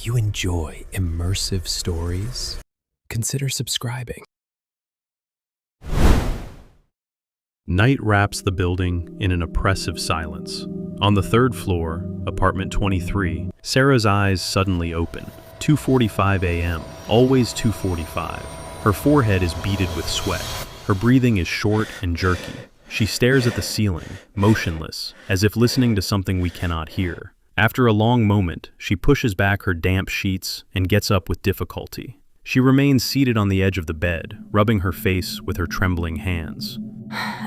If you enjoy immersive stories, consider subscribing. Night wraps the building in an oppressive silence. On the third floor, apartment 23, Sarah's eyes suddenly open. 2:45 a.m., always 2:45. Her forehead is beaded with sweat. Her breathing is short and jerky. She stares at the ceiling, motionless, as if listening to something we cannot hear. After a long moment, she pushes back her damp sheets and gets up with difficulty. She remains seated on the edge of the bed, rubbing her face with her trembling hands.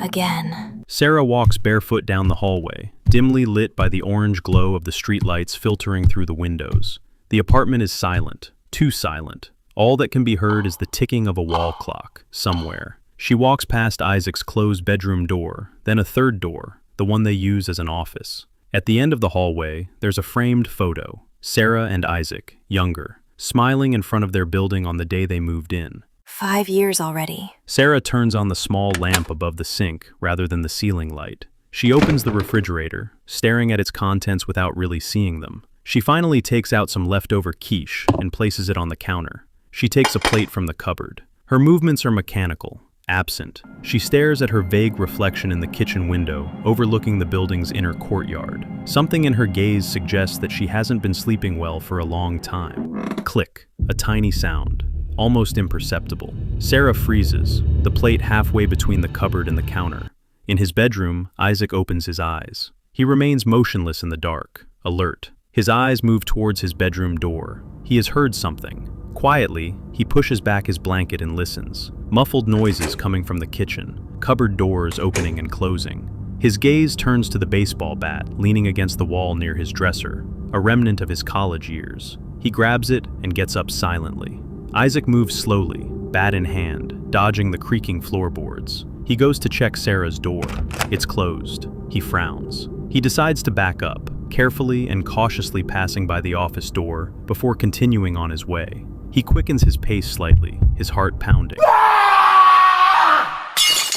Again. Sarah walks barefoot down the hallway, dimly lit by the orange glow of the streetlights filtering through the windows. The apartment is silent, too silent. All that can be heard is the ticking of a wall clock, somewhere. She walks past Isaac's closed bedroom door, then a third door, the one they use as an office. At the end of the hallway, there's a framed photo, Sarah and Isaac, younger, smiling in front of their building on the day they moved in. 5 years already. Sarah turns on the small lamp above the sink rather than the ceiling light. She opens the refrigerator, staring at its contents without really seeing them. She finally takes out some leftover quiche and places it on the counter. She takes a plate from the cupboard. Her movements are mechanical, absent. She stares at her vague reflection in the kitchen window, overlooking the building's inner courtyard. Something in her gaze suggests that she hasn't been sleeping well for a long time. Click, a tiny sound, almost imperceptible. Sarah freezes, the plate halfway between the cupboard and the counter. In his bedroom, Isaac opens his eyes. He remains motionless in the dark, alert. His eyes move towards his bedroom door. He has heard something. Quietly, he pushes back his blanket and listens. Muffled noises coming from the kitchen, cupboard doors opening and closing. His gaze turns to the baseball bat leaning against the wall near his dresser, a remnant of his college years. He grabs it and gets up silently. Isaac moves slowly, bat in hand, dodging the creaking floorboards. He goes to check Sarah's door. It's closed. He frowns. He decides to back up, carefully and cautiously passing by the office door before continuing on his way. He quickens his pace slightly, his heart pounding.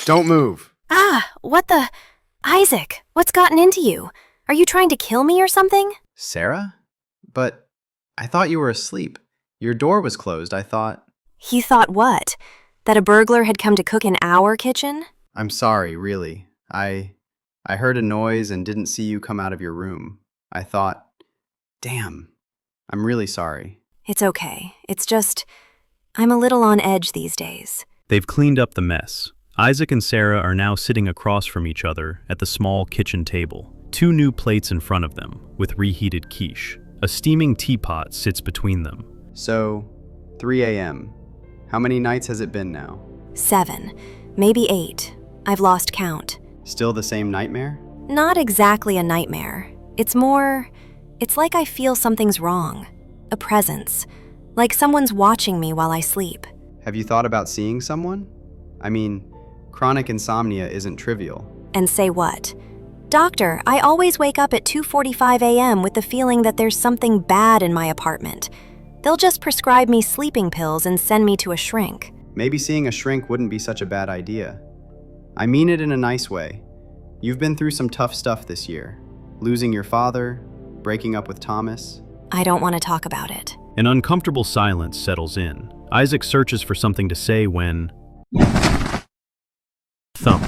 Don't move. What the? Isaac, what's gotten into you? Are you trying to kill me or something? Sarah? But I thought you were asleep. Your door was closed, I thought. He thought what? That a burglar had come to cook in our kitchen? I'm sorry, really. I heard a noise and didn't see you come out of your room. I thought, damn, I'm really sorry. It's okay. It's just, I'm a little on edge these days. They've cleaned up the mess. Isaac and Sarah are now sitting across from each other at the small kitchen table. 2 new plates in front of them, with reheated quiche. A steaming teapot sits between them. So, 3 a.m. How many nights has it been now? 7, maybe 8. I've lost count. Still the same nightmare? Not exactly a nightmare. It's like I feel something's wrong. A presence. Like someone's watching me while I sleep. Have you thought about seeing someone? I mean, chronic insomnia isn't trivial. And say what? Doctor, I always wake up at 2:45 a.m. with the feeling that there's something bad in my apartment. They'll just prescribe me sleeping pills and send me to a shrink. Maybe seeing a shrink wouldn't be such a bad idea. I mean it in a nice way. You've been through some tough stuff this year. Losing your father, breaking up with Thomas. I don't want to talk about it. An uncomfortable silence settles in. Isaac searches for something to say when... Thump.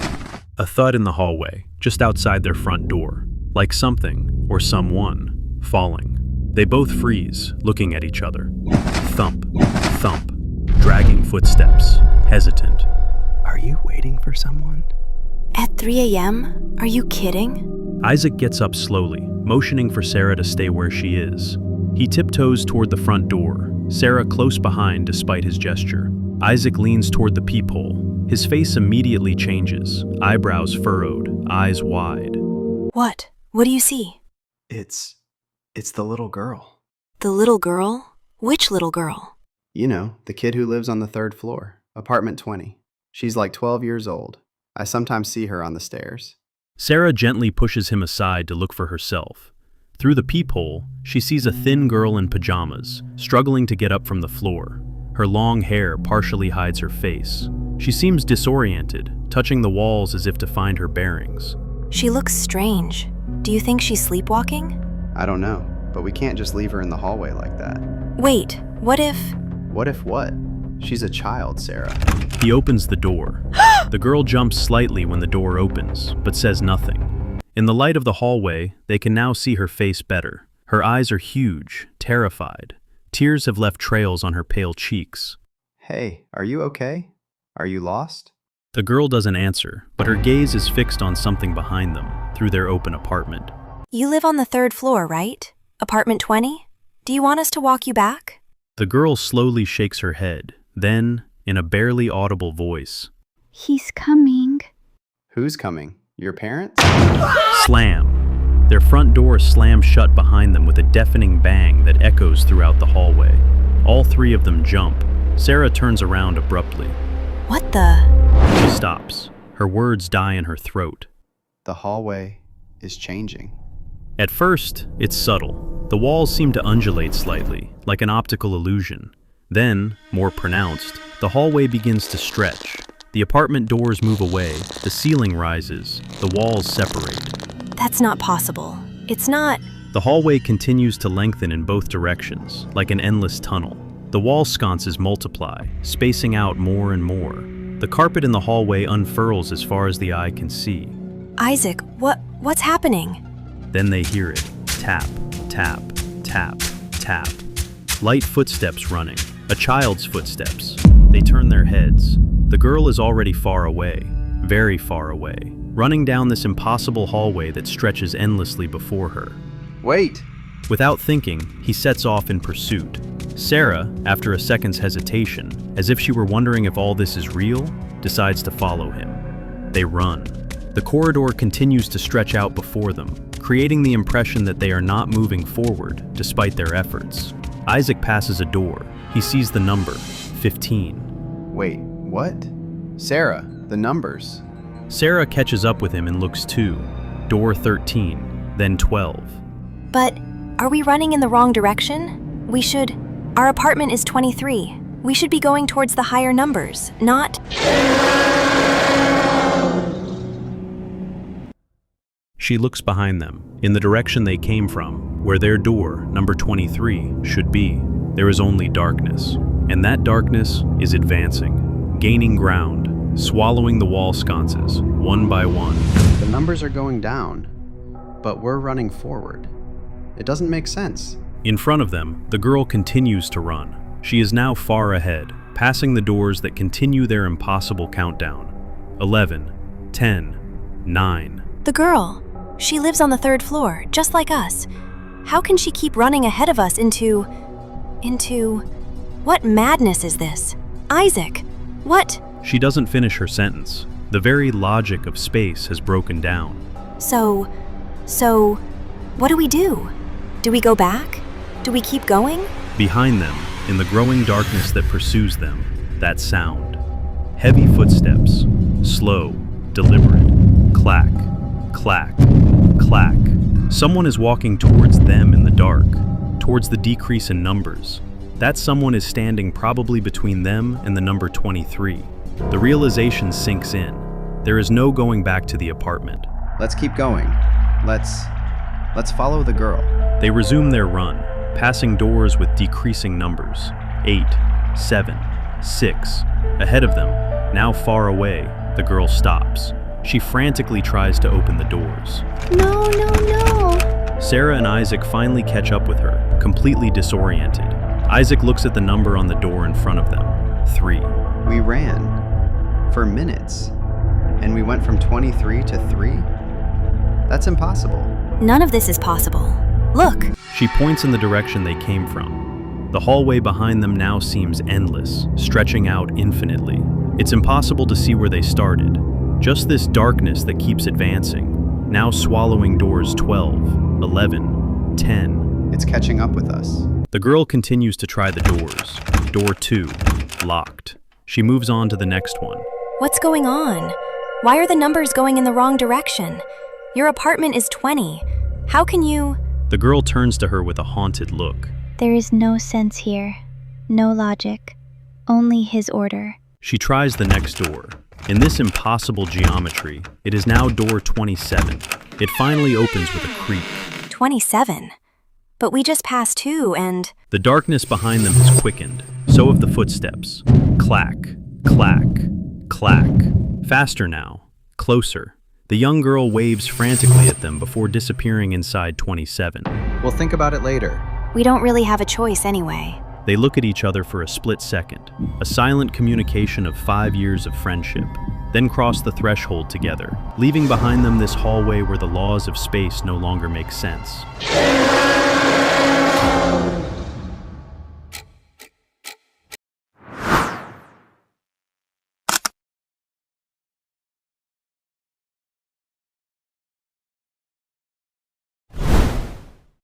A thud in the hallway, just outside their front door. Like something, or someone, falling. They both freeze, looking at each other. Thump. Thump. Dragging footsteps, hesitant. Are you waiting for someone? At 3 a.m.? Are you kidding? Isaac gets up slowly, motioning for Sarah to stay where she is. He tiptoes toward the front door, Sarah close behind despite his gesture. Isaac leans toward the peephole. His face immediately changes, eyebrows furrowed, eyes wide. What? What do you see? It's the little girl. The little girl? Which little girl? You know, the kid who lives on the 3rd floor, apartment 20. She's like 12 years old. I sometimes see her on the stairs. Sarah gently pushes him aside to look for herself. Through the peephole, she sees a thin girl in pajamas, struggling to get up from the floor. Her long hair partially hides her face. She seems disoriented, touching the walls as if to find her bearings. She looks strange. Do you think she's sleepwalking? I don't know. but we can't just leave her in the hallway like that. Wait, what if... What if what? She's a child, Sarah. He opens the door. The girl jumps slightly when the door opens, but says nothing. In the light of the hallway, they can now see her face better. Her eyes are huge, terrified. Tears have left trails on her pale cheeks. Hey, are you okay? Are you lost? The girl doesn't answer, but her gaze is fixed on something behind them, through their open apartment. You live on the 3rd floor, right? Apartment 20? Do you want us to walk you back? The girl slowly shakes her head, then, in a barely audible voice, He's coming. Who's coming? Your parents? slam! Their front door slams shut behind them with a deafening bang that echoes throughout the hallway. All 3 of them jump. Sarah turns around abruptly. What the... She stops. Her words die in her throat. The hallway is changing. At first, it's subtle. The walls seem to undulate slightly, like an optical illusion. Then, more pronounced, the hallway begins to stretch. The apartment doors move away, the ceiling rises, the walls separate. That's not possible. It's not... The hallway continues to lengthen in both directions, like an endless tunnel. The wall sconces multiply, spacing out more and more. The carpet in the hallway unfurls as far as the eye can see. Isaac, what's happening? Then they hear it. Tap, tap, tap, tap. Light footsteps running. A child's footsteps. They turn their heads. The girl is already far away, very far away, running down this impossible hallway that stretches endlessly before her. Wait! Without thinking, he sets off in pursuit. Sarah, after a second's hesitation, as if she were wondering if all this is real, decides to follow him. They run. The corridor continues to stretch out before them, creating the impression that they are not moving forward, despite their efforts. Isaac passes a door. He sees the number, 15. Wait, what? Sarah, the numbers. Sarah catches up with him and looks too. Door 13, then 12. But are we running in the wrong direction? Our apartment is 23. We should be going towards the higher numbers, not... She looks behind them, in the direction they came from, where their door, number 23, should be. There is only darkness, and that darkness is advancing, gaining ground, swallowing the wall sconces, one by one. The numbers are going down, but we're running forward. It doesn't make sense. In front of them, the girl continues to run. She is now far ahead, passing the doors that continue their impossible countdown. 11, 10, 9. The girl. She lives on the 3rd floor, just like us. How can she keep running ahead of us into... What madness is this? Isaac, what? She doesn't finish her sentence. The very logic of space has broken down. So, what do we do? Do we go back? Do we keep going? Behind them, in the growing darkness that pursues them, that sound. Heavy footsteps, slow, deliberate, clack, clack, clack. Someone is walking towards them in the dark, towards the decrease in numbers. That someone is standing probably between them and the number 23. The realization sinks in. There is no going back to the apartment. Let's keep going. Let's follow the girl. They resume their run, passing doors with decreasing numbers. 8, 7, 6. Ahead of them, now far away, the girl stops. She frantically tries to open the doors. No, no, no. Sarah and Isaac finally catch up with her, completely disoriented. Isaac looks at the number on the door in front of them. 3. We ran for minutes, and we went from 23 to 3? That's impossible. None of this is possible. Look. She points in the direction they came from. The hallway behind them now seems endless, stretching out infinitely. It's impossible to see where they started. Just this darkness that keeps advancing, now swallowing doors 12, 11, 10. It's catching up with us. The girl continues to try the doors. Door 2, locked. She moves on to the next one. What's going on? Why are the numbers going in the wrong direction? Your apartment is 20. How can you... The girl turns to her with a haunted look. There is no sense here. No logic. Only his order. She tries the next door. In this impossible geometry, it is now door 27. It finally opens with a creak. 27? But we just passed 2 and... The darkness behind them has quickened. So have the footsteps. Clack, clack, clack. Faster now. Closer. The young girl waves frantically at them before disappearing inside 27. We'll think about it later. We don't really have a choice anyway. They look at each other for a split second, a silent communication of 5 years of friendship, then cross the threshold together, leaving behind them this hallway where the laws of space no longer make sense.